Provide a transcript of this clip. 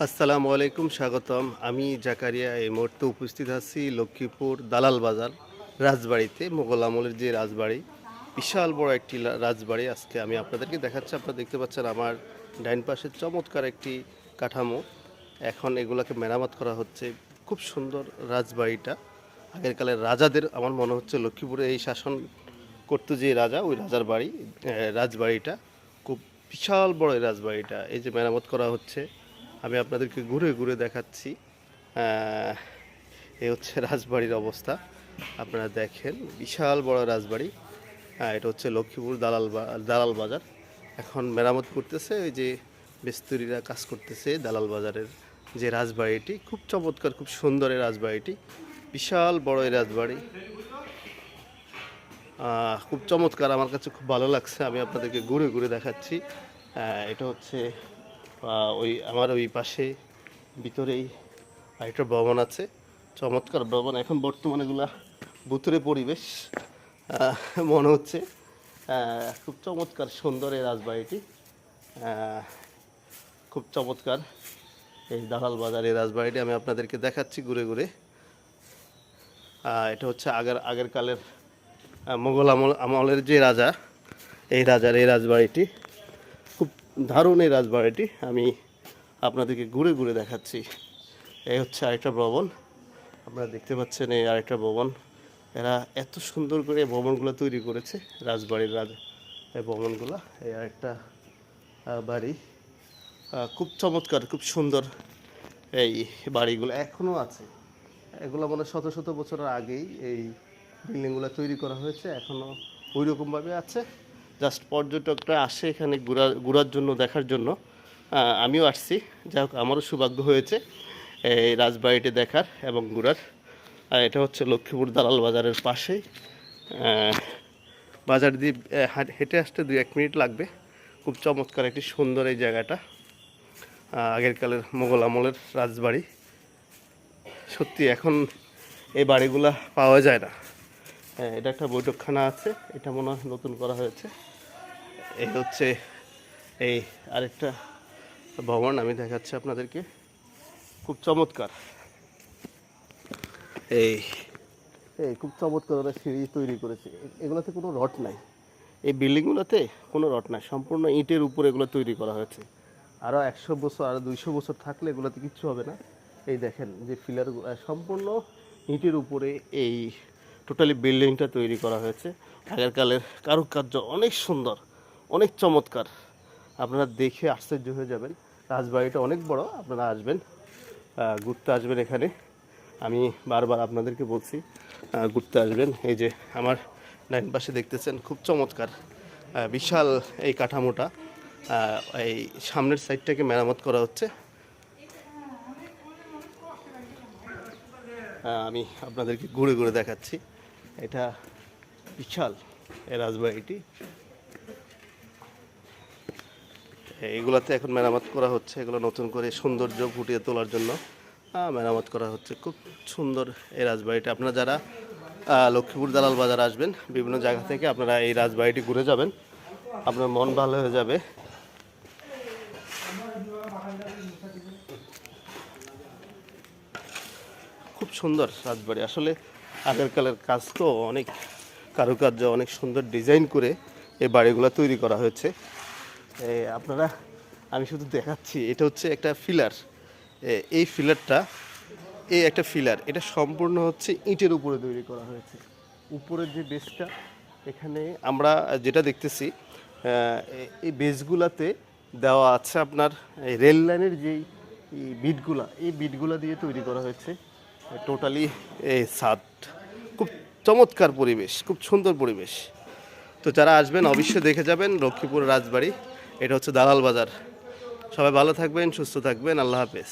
আসসালামু আলাইকুম, স্বাগতম। আমি জাকারিয়া এই মুহূর্তে উপস্থিত আছি লক্ষ্মীপুর দালাল বাজার রাজবাড়িতে। মোগল আমলের যে রাজবাড়ি, বিশাল বড় একটি রাজবাড়ি আজকে আমি আপনাদেরকে দেখাচ্ছি। আপনারা দেখতে পাচ্ছেন আমার ডাইন পাশে চমৎকার একটি কাঠামো। এখন এগুলাকে মেরামত করা হচ্ছে। খুব সুন্দর রাজবাড়িটা। আগের কালের রাজাদের আমার মনে হচ্ছে লক্ষ্মীপুরে এই শাসন করতো যে রাজা, ওই রাজার বাড়ি রাজবাড়িটা। খুব বিশাল বড় এই রাজবাড়িটা। এই যে মেরামত করা হচ্ছে, আমি আপনাদেরকে ঘুরে ঘুরে দেখাচ্ছি। এই হচ্ছে রাজবাড়ির অবস্থা। আপনারা দেখেন, বিশাল বড় রাজবাড়ি। এটা হচ্ছে লক্ষ্মীপুর দালাল বাজার। এখন মেরামত করতেছে, ওই যে মিস্ত্রিরা কাজ করতেছে দালাল বাজারের যে রাজবাড়িটি। খুব চমৎকার, খুব সুন্দর এই রাজবাড়িটি। বিশাল বড় এই রাজবাড়ি, খুব চমৎকার। আমার কাছে খুব ভালো লাগছে, আমি আপনাদেরকে ঘুরে ঘুরে দেখাচ্ছি। এটা হচ্ছে ওই আমার ওই পাশে ভিতরেই আরেকটা ভবন আছে, চমৎকার ভবন। এখন বর্তমানে এগুলা ভুতুরে পরিবেশ মনে হচ্ছে। খুব চমৎকার, সুন্দর এই রাজবাড়িটি। খুব চমৎকার এই দালাল বাজার এই রাজবাড়িটি আমি আপনাদেরকে দেখাচ্ছি ঘুরে ঘুরে। এটা হচ্ছে আগের কালের মোগল আমলের যে রাজা, এই রাজার এই রাজবাড়িটি। খুব দারুণ এই রাজবাড়িটি, আমি আপনাদেরকে ঘুরে ঘুরে দেখাচ্ছি। এই হচ্ছে আরেকটা ভবন, আপনারা দেখতে পাচ্ছেন এই আরেকটা ভবন। এরা এত সুন্দর করে ভবনগুলো তৈরি করেছে, রাজবাড়ির এই ভবনগুলো। এই আরেকটা বাড়ি, খুব চমৎকার, খুব সুন্দর। এই বাড়িগুলো এখনও আছে। এগুলো মানে শত শত বছরের আগেই এই বিল্ডিংগুলো তৈরি করা হয়েছে, এখনও ওই রকমভাবে আছে। জাস্ট পর্যটকরা আসে এখানে ঘোরার জন্য, দেখার জন্য। আমিও আসছি, যাই হোক আমারও সৌভাগ্য হয়েছে এই রাজবাড়িটি দেখার এবং ঘোরার। এটা হচ্ছে লক্ষ্মীপুর দালাল বাজারের পাশেই। বাজার দিয়ে হেঁটে আসতে 2-1 মিনিট লাগবে। খুব চমৎকার একটি সুন্দর এই জায়গাটা। আগের কালের মোগল আমলের রাজবাড়ি। সত্যি এখন এই বাড়িগুলা পাওয়া যায় না। এটা একটা বৈঠকখানা আছে, এটা মনে হয় নতুন করা হয়েছে। এই হচ্ছে এই আরেকটা ভবন, আমি দেখাচ্ছি আপনাদেরকে। খুব চমৎকার, এই এই খুব চমৎকার ওরা সিঁড়ি তৈরি করেছে। এগুলোতে কোনো রড নাই, এই বিল্ডিংগুলোতে কোনো রড নাই, সম্পূর্ণ ইটের উপর এগুলো তৈরি করা হয়েছে। আরও 100 বছর, আরও 200 বছর থাকলে এগুলোতে কিচ্ছু হবে না। এই দেখেন যে ফিলার, সম্পূর্ণ ইটের উপরে এই টোটালি বিল্ডিংটা তৈরি করা হয়েছে। আগেরকালের কারুকার্য অনেক সুন্দর, অনেক চমৎকার। আপনারা দেখে আশ্চর্য হয়ে যাবেন। রাজবাড়িটা অনেক বড়, আপনারা আসবেন, ঘুরতে আসবেন এখানে। আমি বারবার আপনাদেরকে বলছি ঘুরতে আসবেন। এই যে আমার ডাইন পাশে দেখতেছেন, খুব চমৎকার বিশাল এই কাঠামোটা। এই সামনের সাইডটাকে মেরামত করা হচ্ছে। আমি আপনাদেরকে ঘুরে ঘুরে দেখাচ্ছি। এটা বিশাল এই রাজবাড়িটি। এগুলাতে এখন মেরামত করা হচ্ছে, এগুলো নতুন করে সৌন্দর্য ফুটিয়ে তোলার জন্য মেরামত করা হচ্ছে। খুব সুন্দর এই রাজবাড়িটা। আপনারা যারা লক্ষ্মীপুর দালাল বাজার আসবেন, বিভিন্ন জায়গা থেকে আপনারা এই রাজবাড়িটি ঘুরে যাবেন, আপনার মন ভালো হয়ে যাবে। খুব সুন্দর রাজবাড়ি। আসলে আগেরকালের কাজ তো, অনেক কারুকার্য, অনেক সুন্দর ডিজাইন করে এই বাড়িগুলো তৈরি করা হয়েছে। আপনারা, আমি শুধু দেখাচ্ছি, এটা হচ্ছে একটা ফিলার। এই ফিলারটা, এই একটা ফিলার, এটা সম্পূর্ণ হচ্ছে ইটের উপরে তৈরি করা হয়েছে। উপরের যে বেসটা, এখানে আমরা যেটা দেখতেছি, এই বেসগুলাতে দেওয়া আছে আপনার এই রেল লাইনের যেই বিটগুলা, এই বিটগুলা দিয়ে তৈরি করা হয়েছে টোটালি এই ছাদ। খুব চমৎকার পরিবেশ, খুব সুন্দর পরিবেশ। তো যারা আসবেন অবশ্যই দেখে যাবেন লক্ষ্মীপুর রাজবাড়ি। এটা হচ্ছে দালাল বাজার। সবাই ভালো থাকবেন, সুস্থ থাকবেন, আল্লাহ হাফেজ।